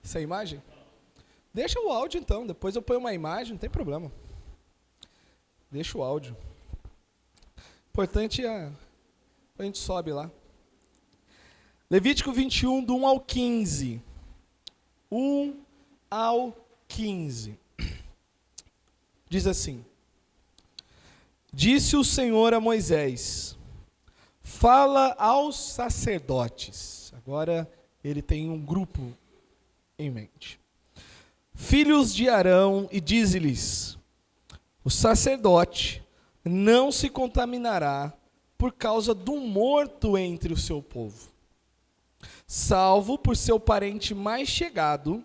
Sem imagem? Deixa o áudio então, depois eu ponho uma imagem, não tem problema. Deixa o áudio. Importante é a gente sobe lá. Levítico 21, do 1 ao 15. 1 ao 15. Diz assim: Disse o Senhor a Moisés: fala aos sacerdotes. Agora ele tem um grupo em mente. Filhos de Arão, e dize-lhes: o sacerdote não se contaminará por causa do morto entre o seu povo, salvo por seu parente mais chegado,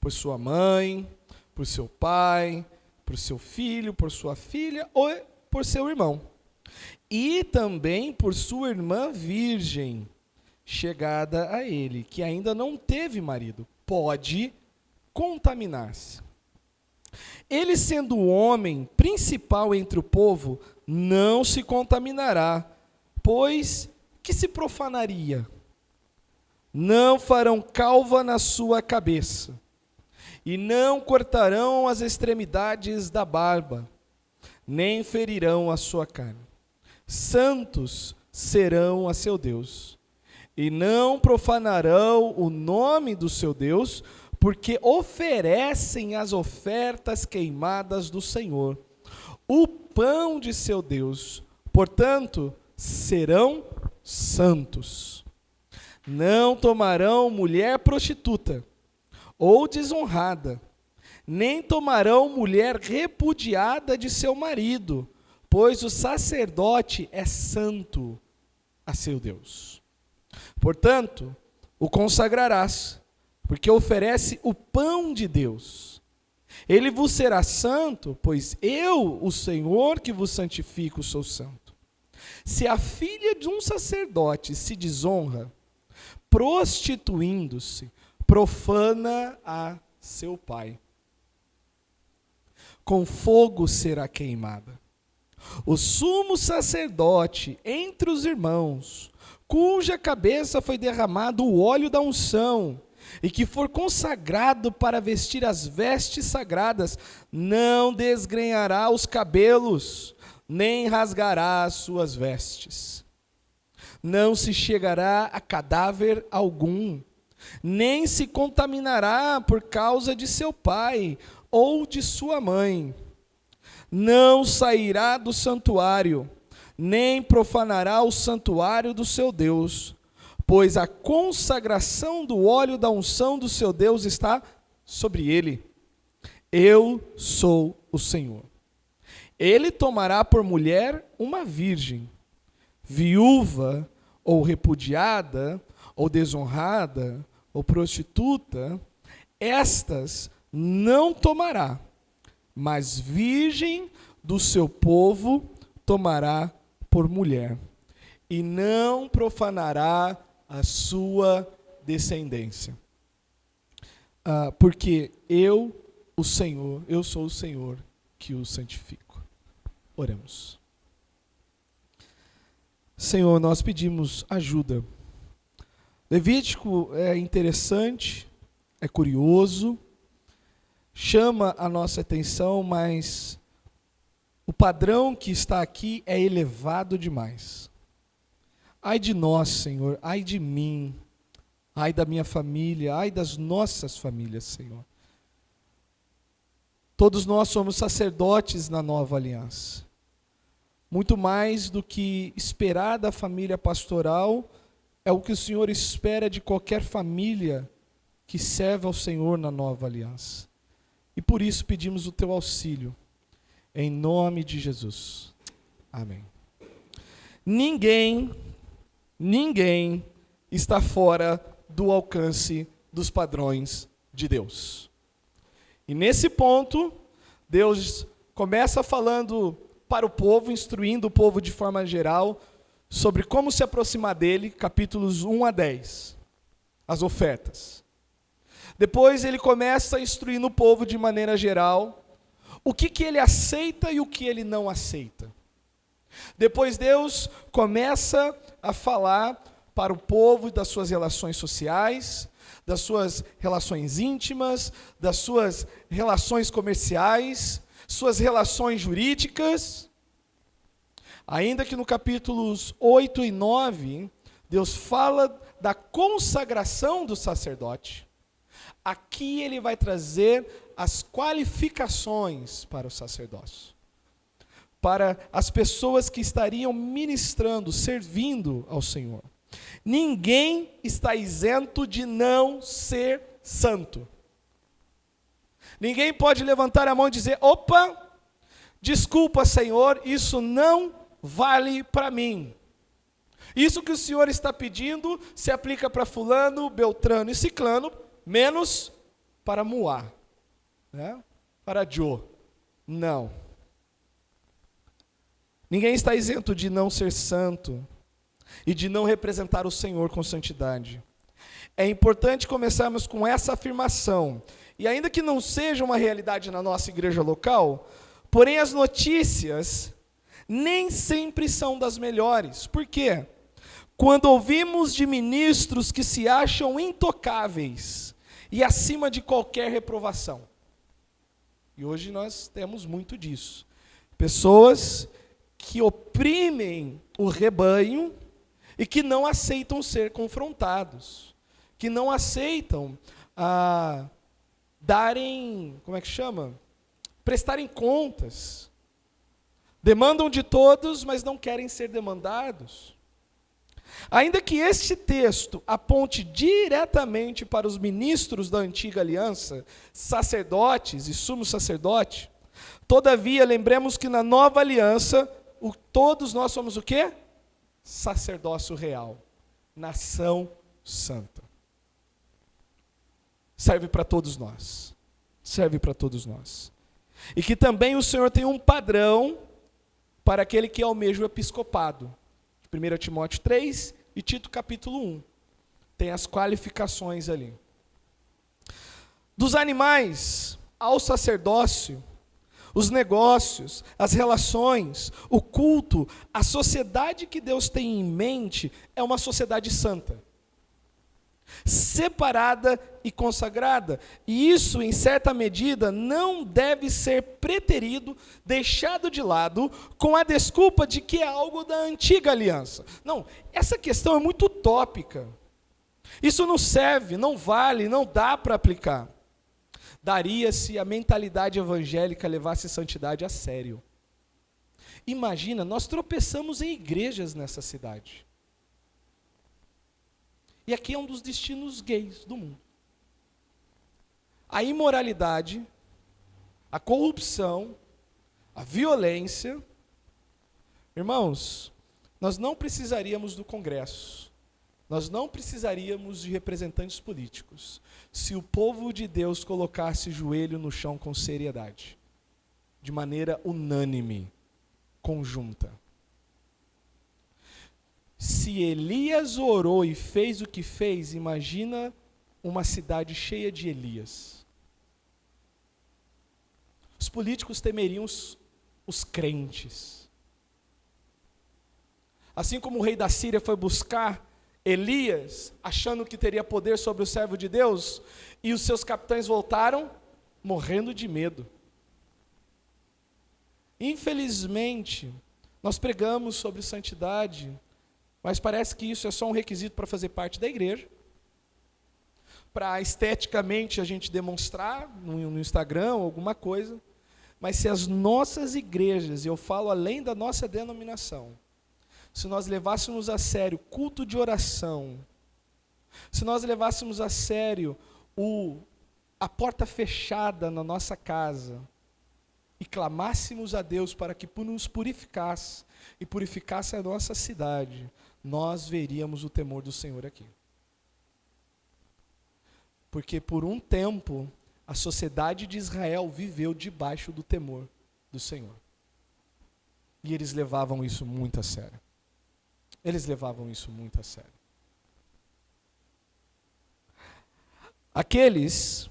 por sua mãe, por seu pai, por seu filho, por sua filha ou por seu irmão, e também por sua irmã virgem, chegada a ele, que ainda não teve marido, pode contaminar-se. Ele, sendo o homem principal entre o povo, não se contaminará, pois que se profanaria? Não farão calva na sua cabeça, e não cortarão as extremidades da barba, nem ferirão a sua carne. Santos serão a seu Deus, e não profanarão o nome do seu Deus, porque oferecem as ofertas queimadas do Senhor, o pão de seu Deus. Portanto, serão santos. Não tomarão mulher prostituta ou desonrada, nem tomarão mulher repudiada de seu marido, pois o sacerdote é santo a seu Deus. Portanto, o consagrarás, porque oferece o pão de Deus. Ele vos será santo, pois eu, o Senhor, que vos santifico, sou santo. Se a filha de um sacerdote se desonra, prostituindo-se, profana a seu pai. Com fogo será queimada. O sumo sacerdote entre os irmãos, cuja cabeça foi derramado o óleo da unção, e que for consagrado para vestir as vestes sagradas, não desgrenhará os cabelos, nem rasgará as suas vestes. Não se chegará a cadáver algum, nem se contaminará por causa de seu pai ou de sua mãe. Não sairá do santuário, nem profanará o santuário do seu Deus, pois a consagração do óleo da unção do seu Deus está sobre ele. Eu sou o Senhor. Ele tomará por mulher uma virgem, viúva, ou repudiada, ou desonrada, ou prostituta, estas não tomará, mas virgem do seu povo tomará por mulher, e não profanará a sua descendência. Porque eu, o Senhor, eu sou o Senhor que o santifico. Oremos. Senhor, nós pedimos ajuda. Levítico é interessante, é curioso, chama a nossa atenção, mas o padrão que está aqui é elevado demais. Ai de nós, Senhor, ai de mim, ai da minha família, ai das nossas famílias, Senhor. Todos nós somos sacerdotes na nova aliança. Muito mais do que esperar da família pastoral, é o que o Senhor espera de qualquer família que serve ao Senhor na nova aliança. E por isso pedimos o teu auxílio, em nome de Jesus. Amém. Ninguém está fora do alcance dos padrões de Deus. E nesse ponto, Deus começa falando para o povo, instruindo o povo de forma geral, sobre como se aproximar dele, capítulos 1 a 10, as ofertas. Depois ele começa instruindo o povo de maneira geral, o que ele aceita e o que ele não aceita. Depois Deus começa a falar para o povo das suas relações sociais, das suas relações íntimas, das suas relações comerciais, suas relações jurídicas. Ainda que no capítulos 8 e 9, Deus fala da consagração do sacerdote. Aqui ele vai trazer as qualificações para o sacerdócio, para as pessoas que estariam ministrando, servindo ao Senhor. Ninguém está isento de não ser santo. Ninguém pode levantar a mão e dizer: opa, desculpa, Senhor, isso não vale para mim. Isso que o Senhor está pedindo se aplica para fulano, beltrano e ciclano, menos para Moá, né? Para Jô. Não. Ninguém está isento de não ser santo e de não representar o Senhor com santidade. É importante começarmos com essa afirmação. E ainda que não seja uma realidade na nossa igreja local, porém as notícias nem sempre são das melhores. Por quê? Quando ouvimos de ministros que se acham intocáveis e acima de qualquer reprovação. E hoje nós temos muito disso. Pessoas que oprimem o rebanho e que não aceitam ser confrontados, que não aceitam prestarem contas. Demandam de todos, mas não querem ser demandados. Ainda que este texto aponte diretamente para os ministros da antiga aliança, sacerdotes e sumo sacerdote, todavia lembremos que na nova aliança, todos nós somos o quê? Sacerdócio real, nação santa. Serve para todos nós. Serve para todos nós. E que também o Senhor tem um padrão para aquele que almeja o episcopado. 1 Timóteo 3 e Tito capítulo 1. Tem as qualificações ali. Dos animais ao sacerdócio, os negócios, as relações, o culto, a sociedade que Deus tem em mente é uma sociedade santa, separada e consagrada. E isso, em certa medida, não deve ser preterido, deixado de lado, com a desculpa de que é algo da antiga aliança. Não, essa questão é muito utópica. Isso não serve, não vale, não dá para aplicar. Daria se a mentalidade evangélica levasse santidade a sério. Imagina, nós tropeçamos em igrejas nessa cidade. E aqui é um dos destinos gays do mundo. A imoralidade, a corrupção, a violência. Irmãos, nós não precisaríamos do Congresso. Nós não precisaríamos de representantes políticos se o povo de Deus colocasse joelho no chão com seriedade, de maneira unânime, conjunta. Se Elias orou e fez o que fez, imagina uma cidade cheia de Elias. Os políticos temeriam os crentes. Assim como o rei da Síria foi buscar Elias, achando que teria poder sobre o servo de Deus, e os seus capitães voltaram morrendo de medo. Infelizmente, nós pregamos sobre santidade, mas parece que isso é só um requisito para fazer parte da igreja, para esteticamente a gente demonstrar no Instagram ou alguma coisa, mas se as nossas igrejas, e eu falo além da nossa denominação, se nós levássemos a sério o culto de oração, se nós levássemos a sério a porta fechada na nossa casa, e clamássemos a Deus para que nos purificasse, e purificasse a nossa cidade, nós veríamos o temor do Senhor aqui. Porque por um tempo, a sociedade de Israel viveu debaixo do temor do Senhor. E eles levavam isso muito a sério. Eles levavam isso muito a sério. Aqueles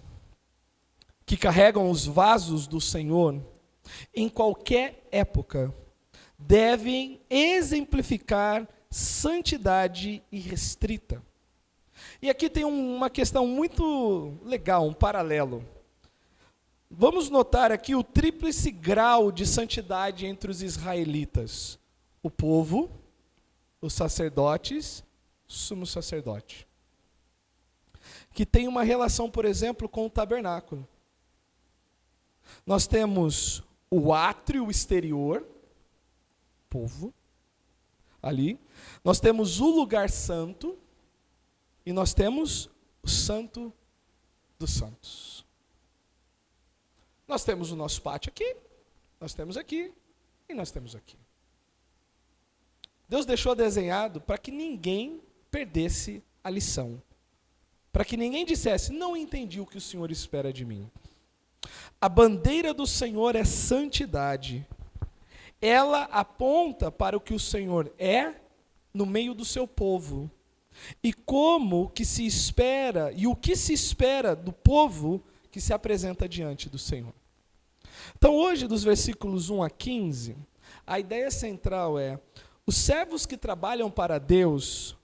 que carregam os vasos do Senhor, em qualquer época, devem exemplificar santidade irrestrita. E aqui tem uma questão muito legal, um paralelo. Vamos notar aqui o tríplice grau de santidade entre os israelitas: o povo, os sacerdotes, o sumo sacerdote. Que tem uma relação, por exemplo, com o tabernáculo. Nós temos o átrio exterior, povo, ali. Nós temos o lugar santo e nós temos o santo dos santos. Nós temos o nosso pátio aqui, nós temos aqui e nós temos aqui. Deus deixou desenhado para que ninguém perdesse a lição. Para que ninguém dissesse, não entendi o que o Senhor espera de mim. A bandeira do Senhor é santidade. Ela aponta para o que o Senhor é no meio do seu povo. E como que se espera, e o que se espera do povo que se apresenta diante do Senhor. Então hoje, dos versículos 1 a 15, a ideia central é: os servos que trabalham para Deus,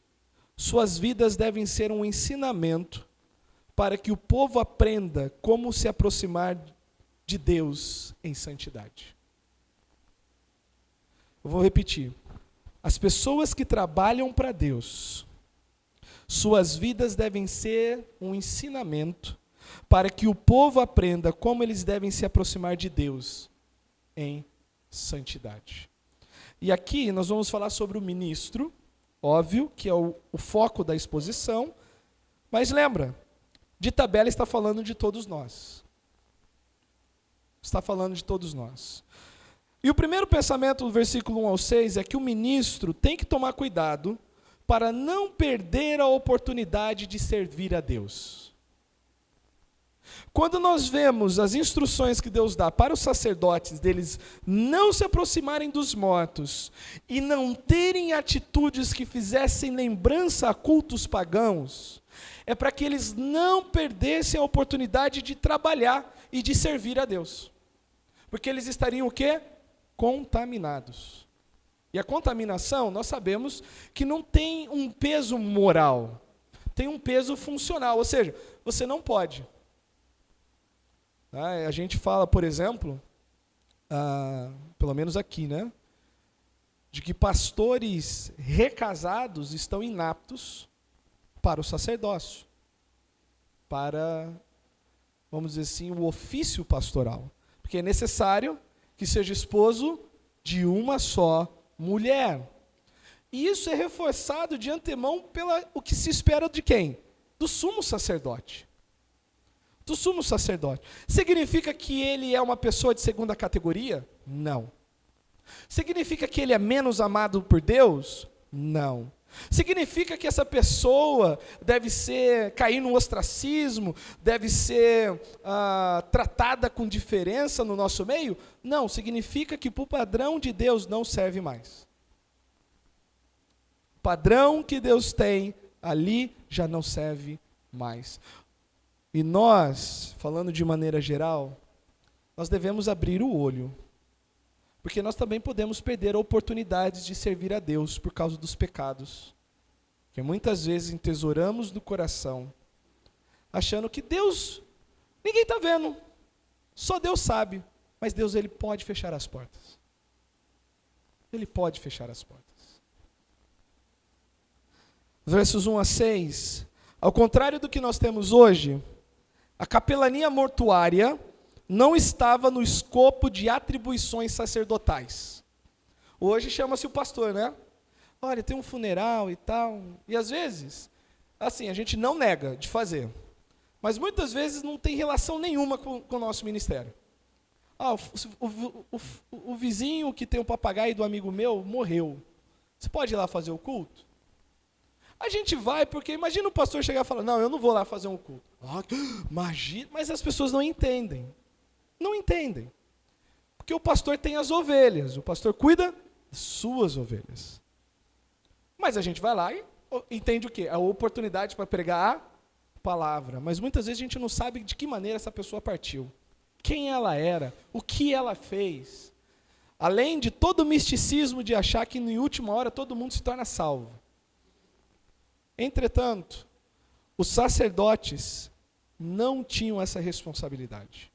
suas vidas devem ser um ensinamento para que o povo aprenda como se aproximar de Deus em santidade. Eu vou repetir. As pessoas que trabalham para Deus, suas vidas devem ser um ensinamento para que o povo aprenda como eles devem se aproximar de Deus em santidade. E aqui nós vamos falar sobre o ministro, óbvio, que é o foco da exposição, mas lembra, de tabela está falando de todos nós. Está falando de todos nós. E o primeiro pensamento do versículo 1 ao 6 é que o ministro tem que tomar cuidado para não perder a oportunidade de servir a Deus. Quando nós vemos as instruções que Deus dá para os sacerdotes, deles não se aproximarem dos mortos e não terem atitudes que fizessem lembrança a cultos pagãos, é para que eles não perdessem a oportunidade de trabalhar e de servir a Deus. Porque eles estariam o quê? Contaminados. E a contaminação, nós sabemos que não tem um peso moral, tem um peso funcional, ou seja, você não pode. A gente fala, por exemplo, pelo menos aqui, né, de que pastores recasados estão inaptos para o sacerdócio, para, vamos dizer assim, o ofício pastoral. Porque é necessário que seja esposo de uma só mulher. E isso é reforçado de antemão pelo o que se espera de quem? Do sumo sacerdote. Do sumo sacerdote. Significa que ele é uma pessoa de segunda categoria? Não. Significa que ele é menos amado por Deus? Não. Significa que essa pessoa deve cair no ostracismo, deve ser tratada com diferença no nosso meio? Não, significa que para o padrão de Deus não serve mais. O padrão que Deus tem ali já não serve mais. E nós, falando de maneira geral, nós devemos abrir o olho. Porque nós também podemos perder oportunidades de servir a Deus por causa dos pecados. Que muitas vezes entesouramos no coração, achando que Deus, ninguém está vendo, só Deus sabe. Mas Deus, Ele pode fechar as portas. Ele pode fechar as portas. Versos 1 a 6, ao contrário do que nós temos hoje, a capelania mortuária não estava no escopo de atribuições sacerdotais. Hoje chama-se o pastor, né? Olha, tem um funeral e tal. E às vezes, assim, a gente não nega de fazer. Mas muitas vezes não tem relação nenhuma com o nosso ministério. O vizinho que tem um papagaio do amigo meu morreu. Você pode ir lá fazer o culto? A gente vai porque, imagina o pastor chegar e falar, não, eu não vou lá fazer um culto. Imagina, mas as pessoas não entendem. Não entendem. Porque o pastor tem as ovelhas, o pastor cuida de suas ovelhas. Mas a gente vai lá e entende o quê? A oportunidade para pregar a palavra. Mas muitas vezes a gente não sabe de que maneira essa pessoa partiu. Quem ela era, o que ela fez. Além de todo o misticismo de achar que em última hora todo mundo se torna salvo. Entretanto, os sacerdotes não tinham essa responsabilidade.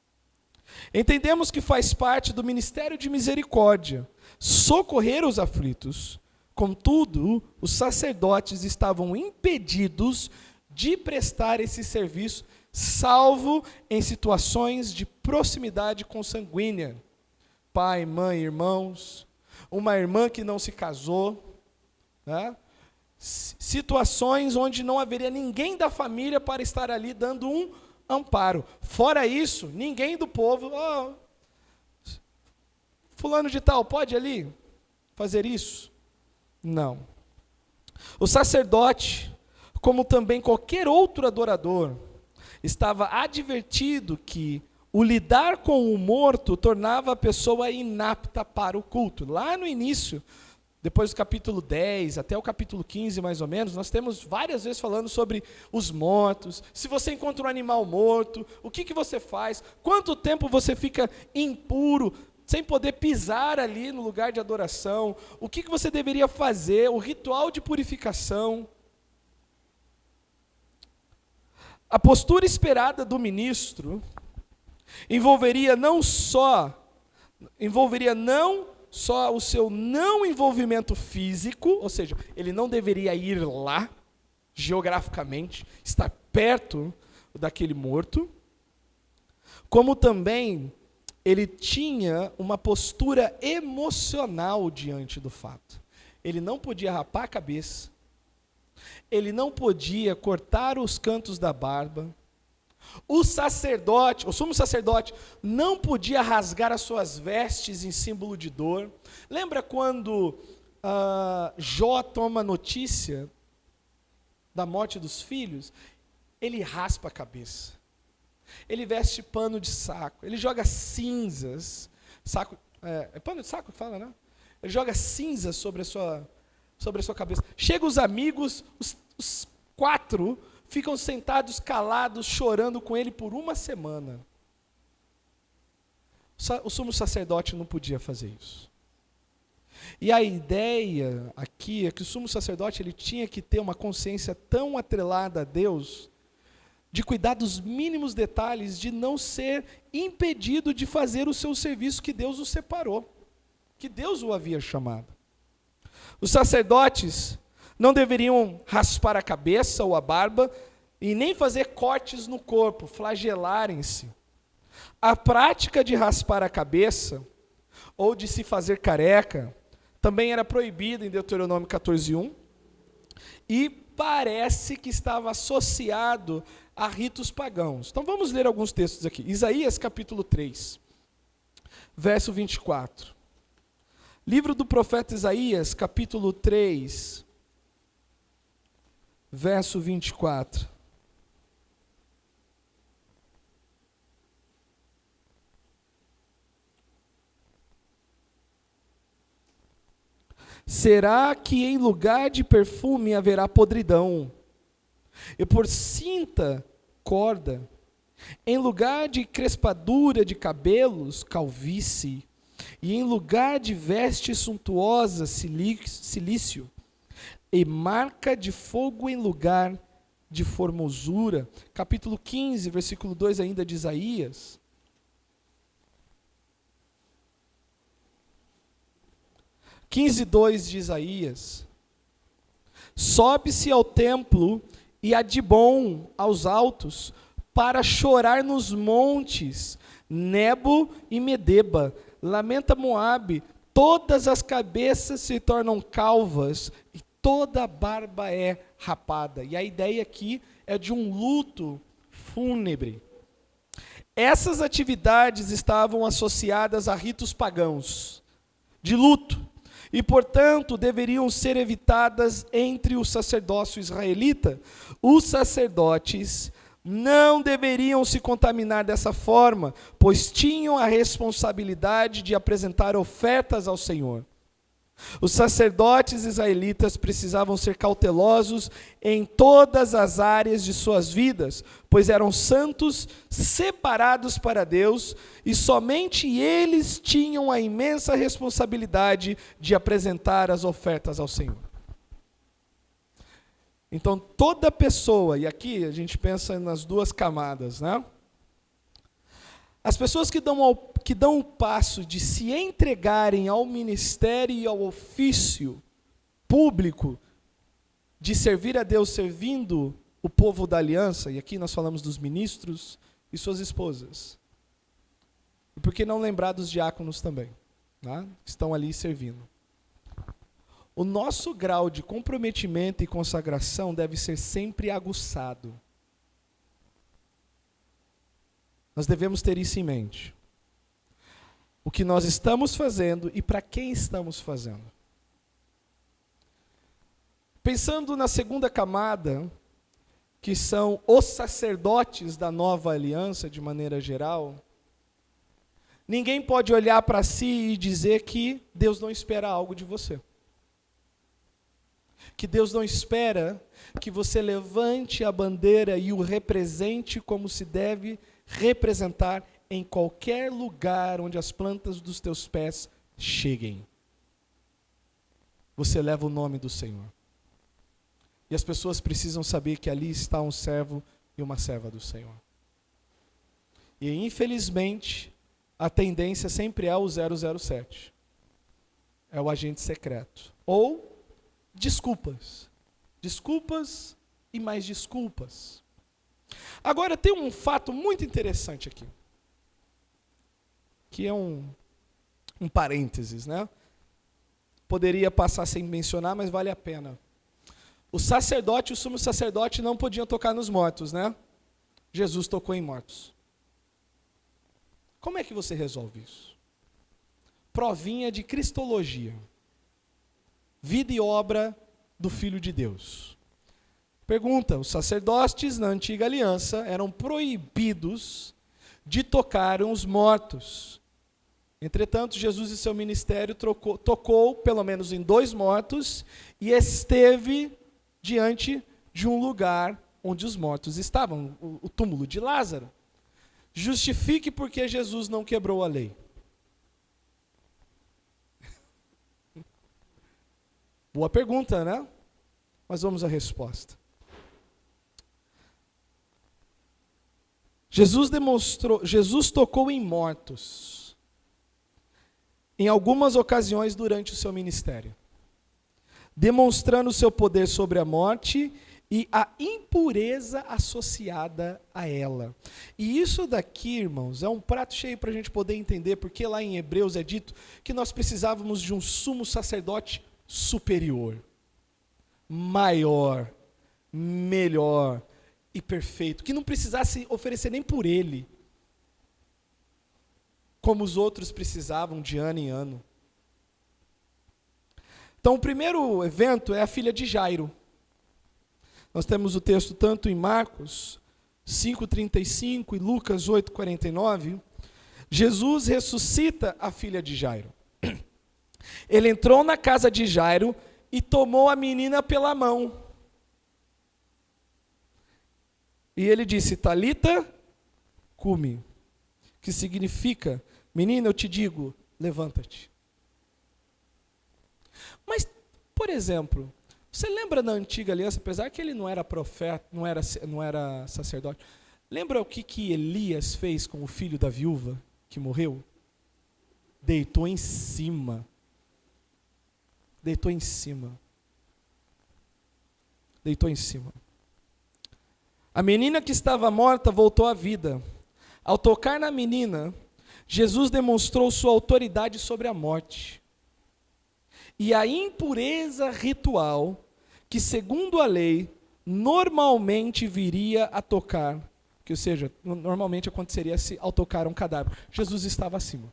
Entendemos que faz parte do ministério de misericórdia socorrer os aflitos. Contudo, os sacerdotes estavam impedidos de prestar esse serviço, salvo em situações de proximidade consanguínea. Pai, mãe, irmãos, uma irmã que não se casou, né? Situações onde não haveria ninguém da família para estar ali dando um amparo. Fora isso, ninguém do povo, fulano de tal, pode ali fazer isso? Não. O sacerdote, como também qualquer outro adorador, estava advertido que o lidar com o morto tornava a pessoa inapta para o culto. Lá no início, depois do capítulo 10 até o capítulo 15 mais ou menos, nós temos várias vezes falando sobre os mortos. Se você encontra um animal morto, o que você faz? Quanto tempo você fica impuro, sem poder pisar ali no lugar de adoração? O que você deveria fazer? O ritual de purificação. A postura esperada do ministro envolveria não só o seu não envolvimento físico, ou seja, ele não deveria ir lá, geograficamente, estar perto daquele morto, como também ele tinha uma postura emocional diante do fato. Ele não podia rapar a cabeça, ele não podia cortar os cantos da barba. O sumo sacerdote, não podia rasgar as suas vestes em símbolo de dor. Lembra quando Jó toma notícia da morte dos filhos? Ele raspa a cabeça. Ele veste pano de saco. Ele joga cinzas. É pano de saco que fala, né? Ele joga cinzas sobre a sua cabeça. Chegam os amigos, os 4 ficam sentados, calados, chorando com ele por uma semana. O sumo sacerdote não podia fazer isso. E a ideia aqui é que o sumo sacerdote ele tinha que ter uma consciência tão atrelada a Deus, de cuidar dos mínimos detalhes, de não ser impedido de fazer o seu serviço que Deus o separou, que Deus o havia chamado. Os sacerdotes não deveriam raspar a cabeça ou a barba e nem fazer cortes no corpo, flagelarem-se. A prática de raspar a cabeça ou de se fazer careca também era proibida em Deuteronômio 14:1 e parece que estava associado a ritos pagãos. Então vamos ler alguns textos aqui. Isaías capítulo 3, verso 24. Livro do profeta Isaías, capítulo 3, verso 24. Será que em lugar de perfume haverá podridão, e por cinta, corda, em lugar de crespadura de cabelos, calvície, e em lugar de veste suntuosa, cilício, e marca de fogo em lugar de formosura. Capítulo 15, versículo 2 ainda de Isaías. Quinze, 2 de Isaías. Sobe-se ao templo e a Dibom aos altos, para chorar nos montes, Nebo e Medeba. Lamenta Moabe, todas as cabeças se tornam calvas, e toda a barba é rapada. E a ideia aqui é de um luto fúnebre. Essas atividades estavam associadas a ritos pagãos, de luto, e, portanto, deveriam ser evitadas entre o sacerdócio israelita. Os sacerdotes não deveriam se contaminar dessa forma, pois tinham a responsabilidade de apresentar ofertas ao Senhor. Os sacerdotes israelitas precisavam ser cautelosos em todas as áreas de suas vidas, pois eram santos, separados para Deus, e somente eles tinham a imensa responsabilidade de apresentar as ofertas ao Senhor. Então, toda pessoa, e aqui a gente pensa nas duas camadas, né? As pessoas que dão o passo de se entregarem ao ministério e ao ofício público de servir a Deus servindo o povo da aliança, e aqui nós falamos dos ministros e suas esposas. E por que não lembrar dos diáconos também, né? Estão ali servindo. O nosso grau de comprometimento e consagração deve ser sempre aguçado. Nós devemos ter isso em mente. O que nós estamos fazendo e para quem estamos fazendo. Pensando na segunda camada, que são os sacerdotes da nova aliança, de maneira geral, ninguém pode olhar para si e dizer que Deus não espera algo de você. Que Deus não espera que você levante a bandeira e o represente como se deve representar em qualquer lugar onde as plantas dos teus pés cheguem. Você leva o nome do Senhor. E as pessoas precisam saber que ali está um servo e uma serva do Senhor. E infelizmente, a tendência sempre é o 007. É o agente secreto. Ou desculpas. Desculpas e mais desculpas. Agora tem um fato muito interessante aqui. Que é um parênteses, né? Poderia passar sem mencionar, mas vale a pena. O sacerdote, o sumo sacerdote não podiam tocar nos mortos, né? Jesus tocou em mortos. Como é que você resolve isso? Provinha de cristologia. Vida e obra do Filho de Deus. Pergunta, os sacerdotes na antiga aliança eram proibidos de tocar os mortos. Entretanto, Jesus e seu ministério tocou pelo menos em 2 mortos e esteve diante de um lugar onde os mortos estavam, o túmulo de Lázaro. Justifique porque Jesus não quebrou a lei. Boa pergunta, né? Mas vamos à resposta. Jesus tocou em mortos em algumas ocasiões durante o seu ministério, demonstrando o seu poder sobre a morte e a impureza associada a ela. E isso daqui, irmãos, é um prato cheio para a gente poder entender, porque lá em Hebreus é dito que nós precisávamos de um sumo sacerdote superior, maior, melhor e perfeito, que não precisasse oferecer nem por ele, como os outros precisavam de ano em ano. Então, o primeiro evento é a filha de Jairo. Nós temos o texto tanto em Marcos 5,35 e Lucas 8,49. Jesus ressuscita a filha de Jairo. Ele entrou na casa de Jairo e tomou a menina pela mão. E ele disse, Talita, cumi, que significa, menina, eu te digo, levanta-te. Mas, por exemplo, você lembra na antiga aliança, apesar que ele não era profeta, não era sacerdote, lembra o que Elias fez com o filho da viúva que morreu? Deitou em cima. Deitou em cima. Deitou em cima. A menina que estava morta voltou à vida. Ao tocar na menina, Jesus demonstrou sua autoridade sobre a morte. E a impureza ritual, que segundo a lei, normalmente viria a tocar, que, ou seja, normalmente aconteceria ao tocar um cadáver. Jesus estava acima.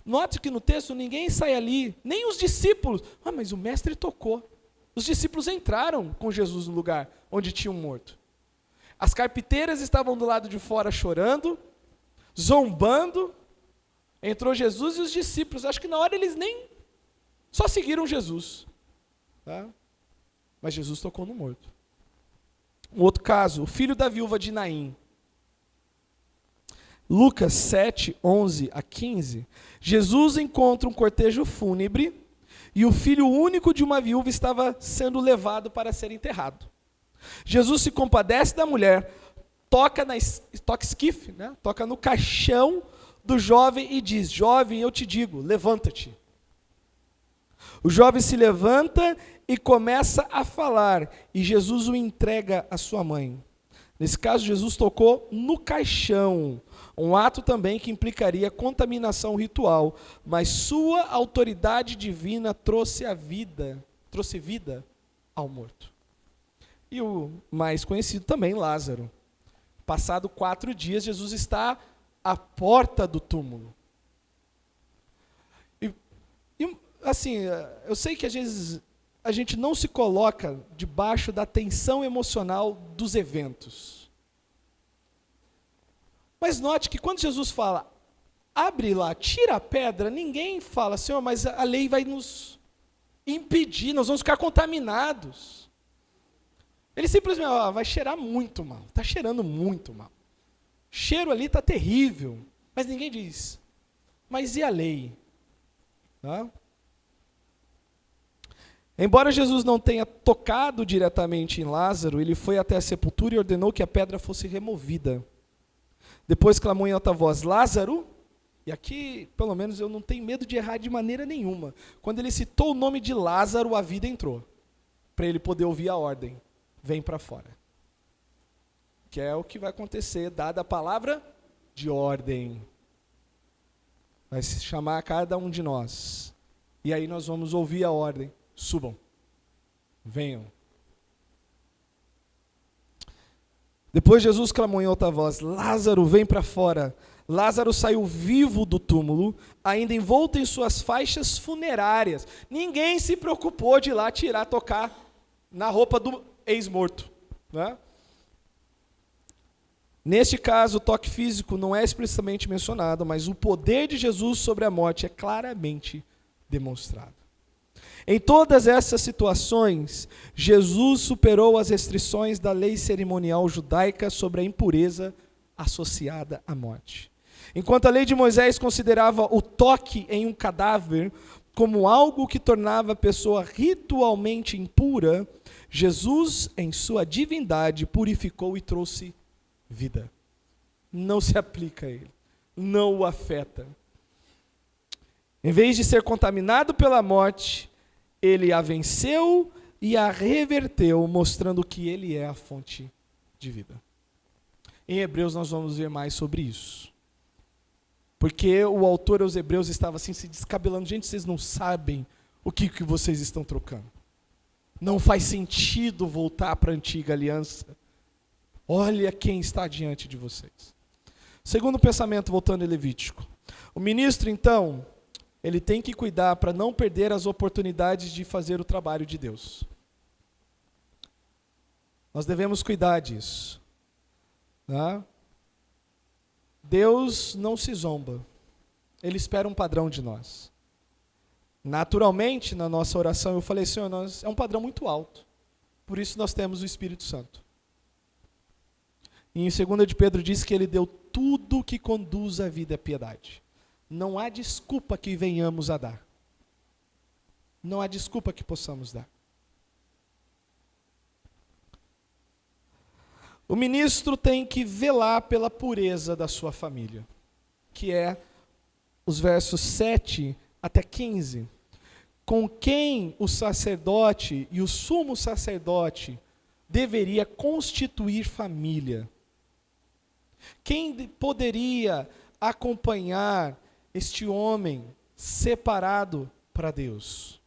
Note que no texto ninguém sai ali, nem os discípulos. Ah, mas o mestre tocou. Os discípulos entraram com Jesus no lugar onde tinha um morto. As carpinteiras estavam do lado de fora chorando, zombando, Entrou Jesus e os discípulos. Acho que na hora eles nem só seguiram Jesus. Tá? Mas Jesus tocou no morto. Um outro caso, o filho da viúva de Naim. Lucas 7, 11 a 15. Jesus encontra um cortejo fúnebre e o filho único de uma viúva estava sendo levado para ser enterrado. Jesus se compadece da mulher, toca esquife, né? Toca no caixão do jovem e diz: jovem, eu te digo, levanta-te. O jovem se levanta e começa a falar, e Jesus o entrega à sua mãe. Nesse caso, Jesus tocou no caixão, um ato também que implicaria contaminação ritual, mas sua autoridade divina trouxe vida ao morto. E o mais conhecido também, Lázaro. Passado 4 dias, Jesus está à porta do túmulo. E assim, eu sei que às vezes a gente não se coloca debaixo da tensão emocional dos eventos. Mas note que quando Jesus fala, abre lá, tira a pedra, ninguém fala, Senhor, mas a lei vai nos impedir, nós vamos ficar contaminados. Ele simplesmente, vai cheirar muito mal, está cheirando muito mal. O cheiro ali está terrível, mas ninguém diz, mas e a lei? Tá? Embora Jesus não tenha tocado diretamente em Lázaro, ele foi até a sepultura e ordenou que a pedra fosse removida. Depois clamou em alta voz, Lázaro, e aqui, pelo menos, eu não tenho medo de errar de maneira nenhuma. Quando ele citou o nome de Lázaro, a vida entrou, para ele poder ouvir a ordem, vem para fora. Que é o que vai acontecer, dada a palavra de ordem. Vai se chamar cada um de nós, e aí nós vamos ouvir a ordem. Subam, venham. Depois Jesus clamou em alta voz, Lázaro, vem para fora. Lázaro saiu vivo do túmulo, ainda envolto em suas faixas funerárias. Ninguém se preocupou de ir lá tocar na roupa do ex-morto. Né? Neste caso, o toque físico não é explicitamente mencionado, mas o poder de Jesus sobre a morte é claramente demonstrado. Em todas essas situações, Jesus superou as restrições da lei cerimonial judaica sobre a impureza associada à morte. Enquanto a lei de Moisés considerava o toque em um cadáver como algo que tornava a pessoa ritualmente impura, Jesus, em sua divindade, purificou e trouxe vida. Não se aplica a ele, não o afeta. Em vez de ser contaminado pela morte, ele a venceu e a reverteu, mostrando que ele é a fonte de vida. Em Hebreus nós vamos ver mais sobre isso. Porque o autor aos Hebreus estava assim se descabelando. Gente, vocês não sabem o que vocês estão trocando. Não faz sentido voltar para a antiga aliança. Olha quem está diante de vocês. Segundo pensamento, voltando em Levítico. O ministro, então, ele tem que cuidar para não perder as oportunidades de fazer o trabalho de Deus. Nós devemos cuidar disso. Tá? Deus não se zomba. Ele espera um padrão de nós. Naturalmente, na nossa oração, eu falei, Senhor, é um padrão muito alto. Por isso nós temos o Espírito Santo. E em 2 de Pedro diz que ele deu tudo que conduz à vida e à piedade. Não há desculpa que venhamos a dar. Não há desculpa que possamos dar. O ministro tem que velar pela pureza da sua família, que é os versos 7 até 15. Com quem o sacerdote e o sumo sacerdote deveria constituir família. Quem poderia acompanhar este homem separado para Deus?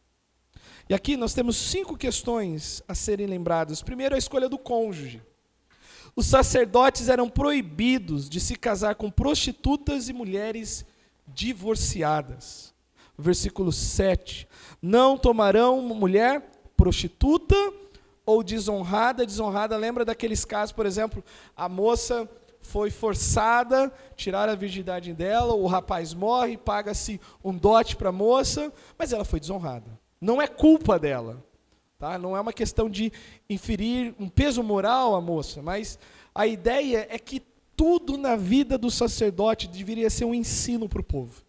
E aqui nós temos 5 questões a serem lembradas. Primeiro, a escolha do cônjuge. Os sacerdotes eram proibidos de se casar com prostitutas e mulheres divorciadas. Versículo 7. Não tomarão uma mulher prostituta ou desonrada. Desonrada, lembra daqueles casos, por exemplo, a moça foi forçada, tiraram a virgindade dela, o rapaz morre, paga-se um dote para a moça, mas ela foi desonrada. Não é culpa dela, tá? Não é uma questão de inferir um peso moral à moça, mas a ideia é que tudo na vida do sacerdote deveria ser um ensino para o povo.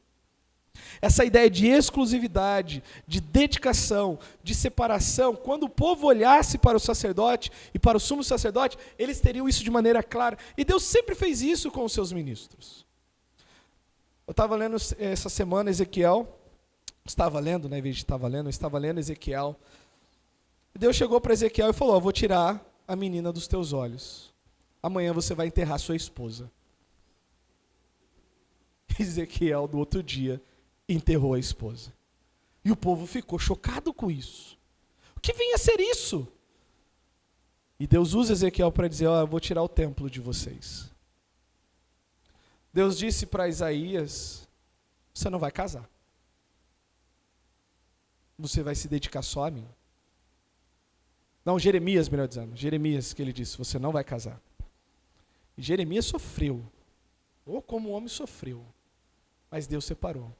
Essa ideia de exclusividade, de dedicação, de separação, quando o povo olhasse para o sacerdote e para o sumo sacerdote, eles teriam isso de maneira clara. E Deus sempre fez isso com os seus ministros. Eu estava lendo essa semana Ezequiel, estava lendo, né, em vez de estava lendo, eu estava lendo Ezequiel. Deus chegou para Ezequiel e falou: eu vou tirar a menina dos teus olhos. Amanhã você vai enterrar sua esposa. Ezequiel, no outro dia, enterrou a esposa. E o povo ficou chocado com isso. O que vinha a ser isso? E Deus usa Ezequiel para dizer: eu vou tirar o templo de vocês. Deus disse para Isaías: você não vai casar. Você vai se dedicar só a mim. Não, Jeremias, melhor dizendo. Jeremias, que ele disse: você não vai casar. E Jeremias sofreu. Ou como o homem sofreu. Mas Deus separou.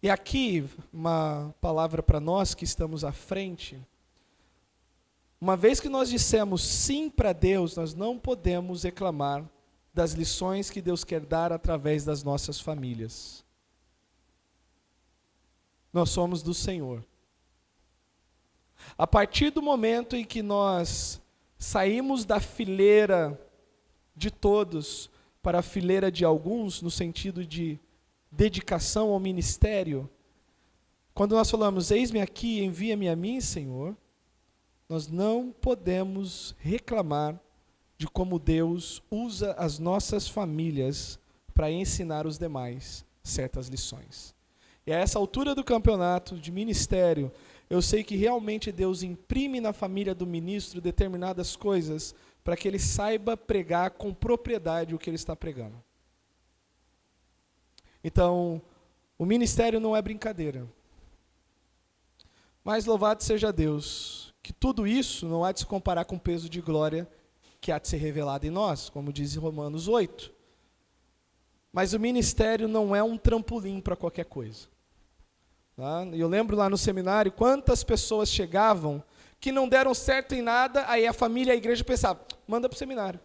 E aqui, uma palavra para nós que estamos à frente. Uma vez que nós dissemos sim para Deus, nós não podemos reclamar das lições que Deus quer dar através das nossas famílias. Nós somos do Senhor. A partir do momento em que nós saímos da fileira de todos para a fileira de alguns, no sentido de dedicação ao ministério, quando nós falamos, eis-me aqui, envia-me a mim, Senhor, nós não podemos reclamar de como Deus usa as nossas famílias para ensinar os demais certas lições. E a essa altura do campeonato de ministério, eu sei que realmente Deus imprime na família do ministro determinadas coisas para que ele saiba pregar com propriedade o que ele está pregando. Então, o ministério não é brincadeira. Mas louvado seja Deus, que tudo isso não há de se comparar com o peso de glória que há de ser revelado em nós, como diz Romanos 8. Mas o ministério não é um trampolim para qualquer coisa. Tá? Eu lembro lá no seminário, quantas pessoas chegavam que não deram certo em nada, aí a família e a igreja pensavam, manda para o seminário.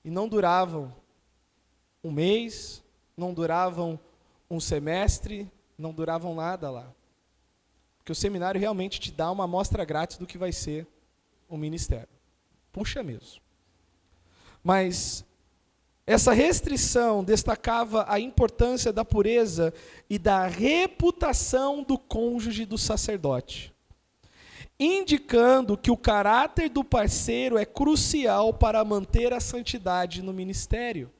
E não duravam um mês, não duravam um semestre, não duravam nada lá. Porque o seminário realmente te dá uma amostra grátis do que vai ser o ministério. Puxa mesmo. Mas essa restrição destacava a importância da pureza e da reputação do cônjuge do sacerdote, indicando que o caráter do parceiro é crucial para manter a santidade no ministério.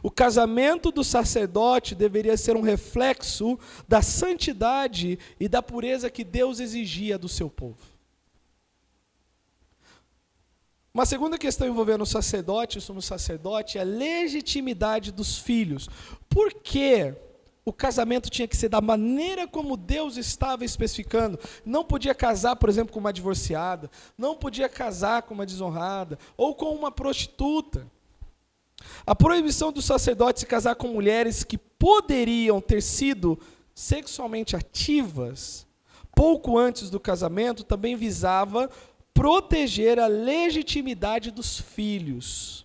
O casamento do sacerdote deveria ser um reflexo da santidade e da pureza que Deus exigia do seu povo. Uma segunda questão envolvendo o sacerdote, o sumo sacerdote, é a legitimidade dos filhos. Por que o casamento tinha que ser da maneira como Deus estava especificando? Não podia casar, por exemplo, com uma divorciada, não podia casar com uma desonrada, ou com uma prostituta. A proibição do sacerdote se casar com mulheres que poderiam ter sido sexualmente ativas pouco antes do casamento também visava proteger a legitimidade dos filhos,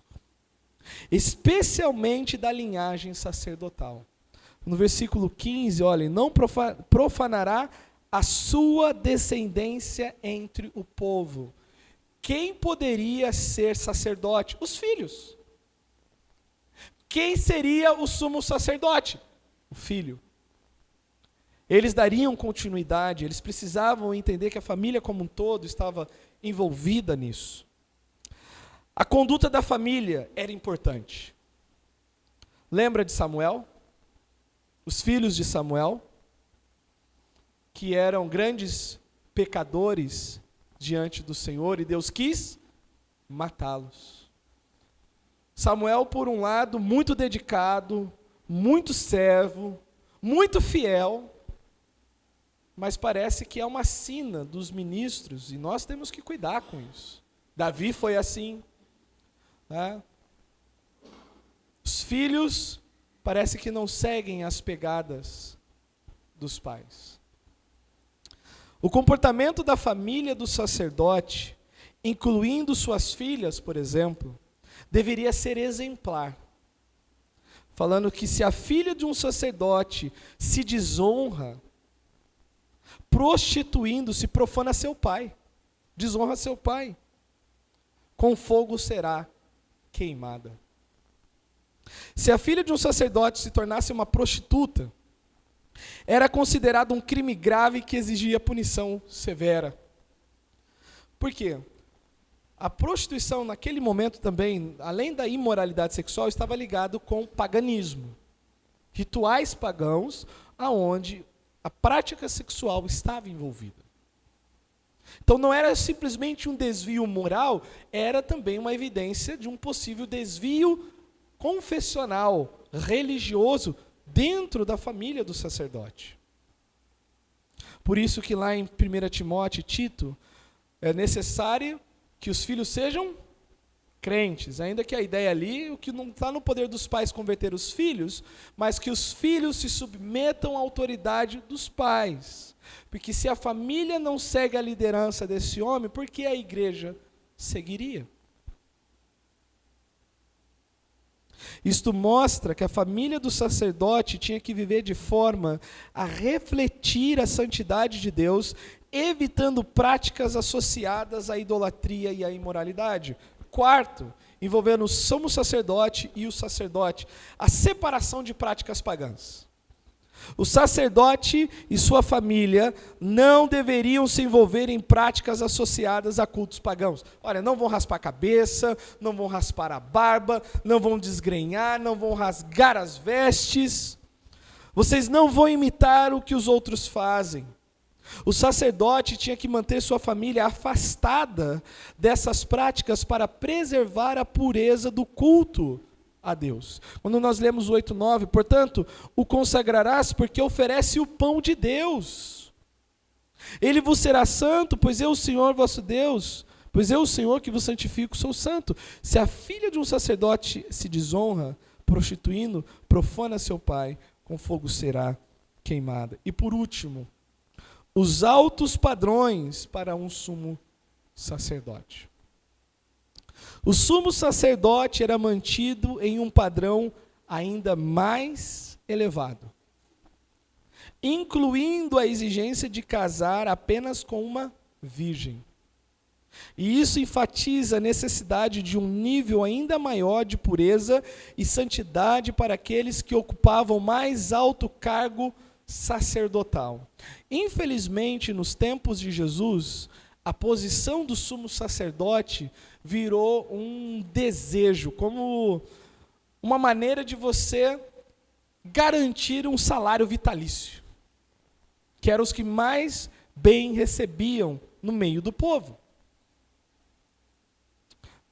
especialmente da linhagem sacerdotal. No versículo 15, olhem, não profanará a sua descendência entre o povo. Quem poderia ser sacerdote? Os filhos. Quem seria o sumo sacerdote? O filho. Eles dariam continuidade, eles precisavam entender que a família como um todo estava envolvida nisso. A conduta da família era importante. Lembra de Samuel? Os filhos de Samuel, que eram grandes pecadores diante do Senhor, e Deus quis matá-los. Samuel, por um lado, muito dedicado, muito servo, muito fiel, mas parece que é uma sina dos ministros, e nós temos que cuidar com isso. Davi foi assim, Tá? Os filhos parece que não seguem as pegadas dos pais. O comportamento da família do sacerdote, incluindo suas filhas, por exemplo, deveria ser exemplar. Falando que se a filha de um sacerdote se desonra, prostituindo-se, profana seu pai, desonra seu pai, com fogo será queimada. Se a filha de um sacerdote se tornasse uma prostituta, era considerado um crime grave que exigia punição severa. Por quê? A prostituição naquele momento também, além da imoralidade sexual, estava ligado com paganismo. Rituais pagãos, aonde a prática sexual estava envolvida. Então não era simplesmente um desvio moral, era também uma evidência de um possível desvio confessional, religioso, dentro da família do sacerdote. Por isso que lá em 1 Timóteo e Tito, é necessário que os filhos sejam crentes, ainda que a ideia ali, o que não está no poder dos pais converter os filhos, mas que os filhos se submetam à autoridade dos pais. Porque se a família não segue a liderança desse homem, por que a igreja seguiria? Isto mostra que a família do sacerdote tinha que viver de forma a refletir a santidade de Deus, evitando práticas associadas à idolatria e à imoralidade. Quarto, envolvendo o sumo sacerdote e o sacerdote, a separação de práticas pagãs. O sacerdote e sua família não deveriam se envolver em práticas associadas a cultos pagãos. Olha, não vão raspar a cabeça, não vão raspar a barba, não vão desgrenhar, não vão rasgar as vestes. Vocês não vão imitar o que os outros fazem. O sacerdote tinha que manter sua família afastada dessas práticas para preservar a pureza do culto a Deus. Quando nós lemos o 8:9, portanto, o consagrarás porque oferece o pão de Deus. Ele vos será santo, pois eu, o Senhor vosso Deus, pois eu, o Senhor que vos santifico, sou santo. Se a filha de um sacerdote se desonra, prostituindo, profana seu pai, com fogo será queimada. E por último, os altos padrões para um sumo sacerdote. O sumo sacerdote era mantido em um padrão ainda mais elevado, incluindo a exigência de casar apenas com uma virgem. E isso enfatiza a necessidade de um nível ainda maior de pureza e santidade para aqueles que ocupavam mais alto cargo sacerdotal. Infelizmente, nos tempos de Jesus, a posição do sumo sacerdote virou um desejo, como uma maneira de você garantir um salário vitalício, que eram os que mais bem recebiam no meio do povo.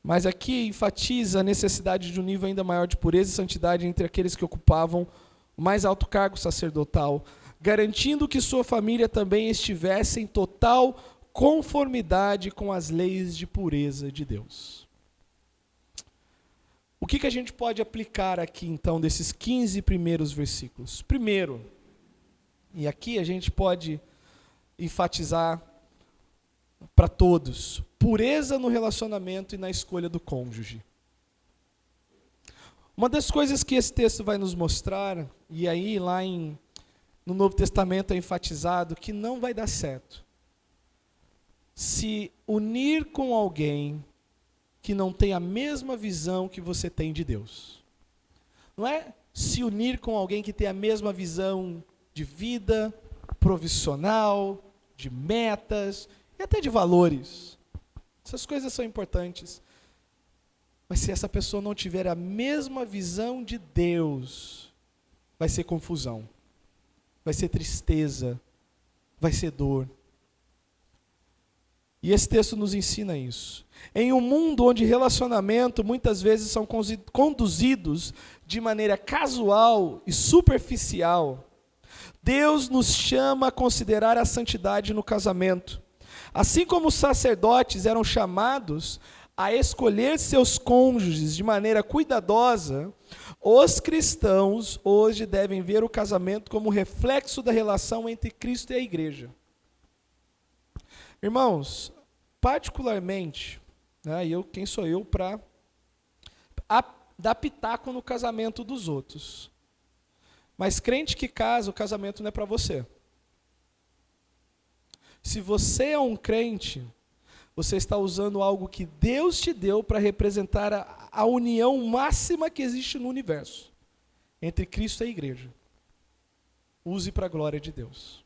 Mas aqui enfatiza a necessidade de um nível ainda maior de pureza e santidade entre aqueles que ocupavam o mais alto cargo sacerdotal, garantindo que sua família também estivesse em total conformidade com as leis de pureza de Deus. O que a gente pode aplicar aqui, então, desses 15 primeiros versículos? Primeiro, e aqui a gente pode enfatizar para todos, pureza no relacionamento e na escolha do cônjuge. Uma das coisas que esse texto vai nos mostrar, e aí lá no Novo Testamento é enfatizado, que não vai dar certo se unir com alguém que não tem a mesma visão que você tem de Deus. Não é se unir com alguém que tem a mesma visão de vida, profissional, de metas e até de valores. Essas coisas são importantes. Mas se essa pessoa não tiver a mesma visão de Deus, vai ser confusão, vai ser tristeza, vai ser dor. E esse texto nos ensina isso. Em um mundo onde relacionamento muitas vezes são conduzidos de maneira casual e superficial, Deus nos chama a considerar a santidade no casamento. Assim como os sacerdotes eram chamados a escolher seus cônjuges de maneira cuidadosa, os cristãos hoje devem ver o casamento como reflexo da relação entre Cristo e a igreja. Irmãos, particularmente, né, quem sou eu para dar pitaco no casamento dos outros? Mas crente que casa, o casamento não é para você. Se você é um crente, você está usando algo que Deus te deu para representar a união máxima que existe no universo, entre Cristo e a igreja. Use para a glória de Deus.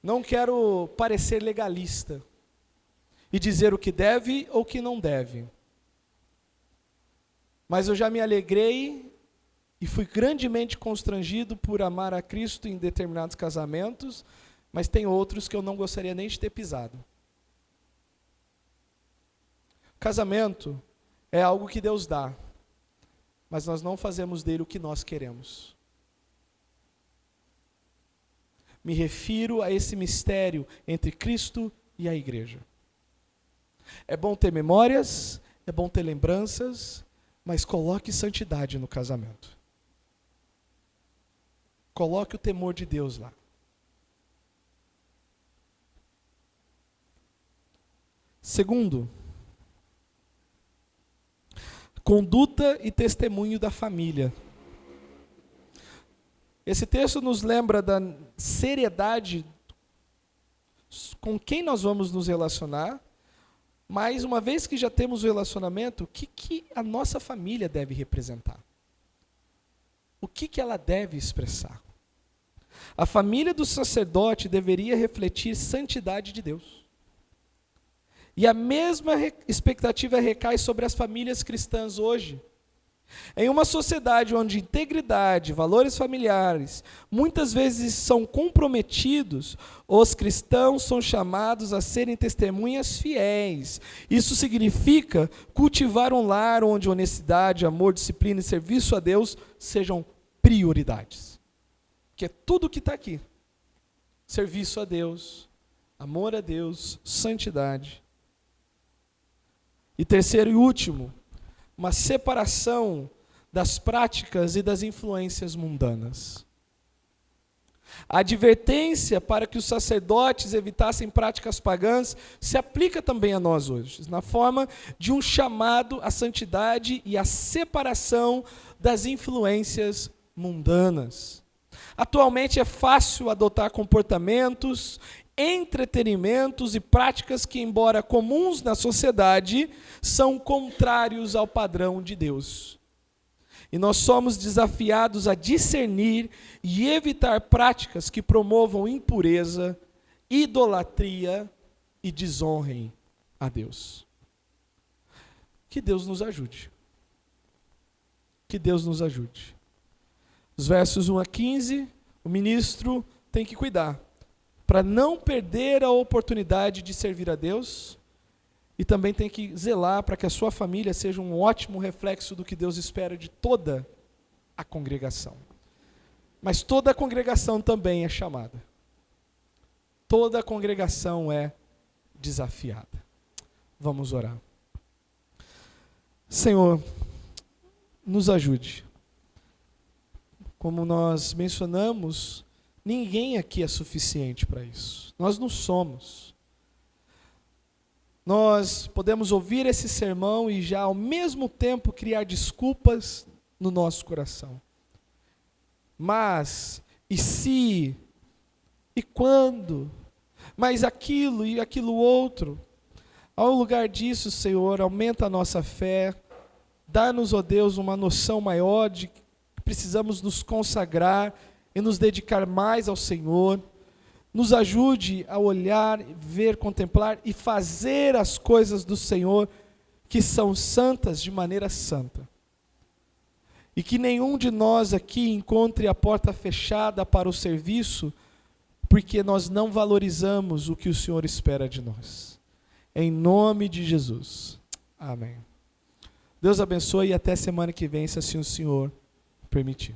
Não quero parecer legalista e dizer o que deve ou o que não deve. Mas eu já me alegrei e fui grandemente constrangido por amar a Cristo em determinados casamentos, mas tem outros que eu não gostaria nem de ter pisado. Casamento é algo que Deus dá, mas nós não fazemos dele o que nós queremos. Me refiro a esse mistério entre Cristo e a igreja. É bom ter memórias, é bom ter lembranças, mas coloque santidade no casamento. Coloque o temor de Deus lá. Segundo, conduta e testemunho da família. Esse texto nos lembra da seriedade com quem nós vamos nos relacionar, mas uma vez que já temos o relacionamento, o que a nossa família deve representar? O que ela deve expressar? A família do sacerdote deveria refletir santidade de Deus. E a mesma expectativa recai sobre as famílias cristãs hoje. Em uma sociedade onde integridade, valores familiares, muitas vezes são comprometidos, os cristãos são chamados a serem testemunhas fiéis. Isso significa cultivar um lar onde honestidade, amor, disciplina e serviço a Deus sejam prioridades. Que é tudo que está aqui. Serviço a Deus, amor a Deus, santidade. E terceiro e último, uma separação das práticas e das influências mundanas. A advertência para que os sacerdotes evitassem práticas pagãs se aplica também a nós hoje, na forma de um chamado à santidade e à separação das influências mundanas. Atualmente é fácil adotar comportamentos, entretenimentos e práticas que, embora comuns na sociedade, são contrários ao padrão de Deus. E nós somos desafiados a discernir e evitar práticas que promovam impureza, idolatria e desonrem a Deus. Que Deus nos ajude. Que Deus nos ajude. Os versos 1 a 15, o ministro tem que cuidar para não perder a oportunidade de servir a Deus, e também tem que zelar para que a sua família seja um ótimo reflexo do que Deus espera de toda a congregação. Mas toda a congregação também é chamada. Toda a congregação é desafiada. Vamos orar. Senhor, nos ajude. Como nós mencionamos, ninguém aqui é suficiente para isso. Nós não somos. Nós podemos ouvir esse sermão e já ao mesmo tempo criar desculpas no nosso coração. Mas, e se, e quando, mas aquilo e aquilo outro. Ao lugar disso, Senhor, aumenta a nossa fé, dá-nos, ó Deus, uma noção maior de que precisamos nos consagrar e nos dedicar mais ao Senhor. Nos ajude a olhar, ver, contemplar e fazer as coisas do Senhor que são santas de maneira santa. E que nenhum de nós aqui encontre a porta fechada para o serviço, porque nós não valorizamos o que o Senhor espera de nós. Em nome de Jesus. Amém. Deus abençoe e até semana que vem, se assim o Senhor permitir.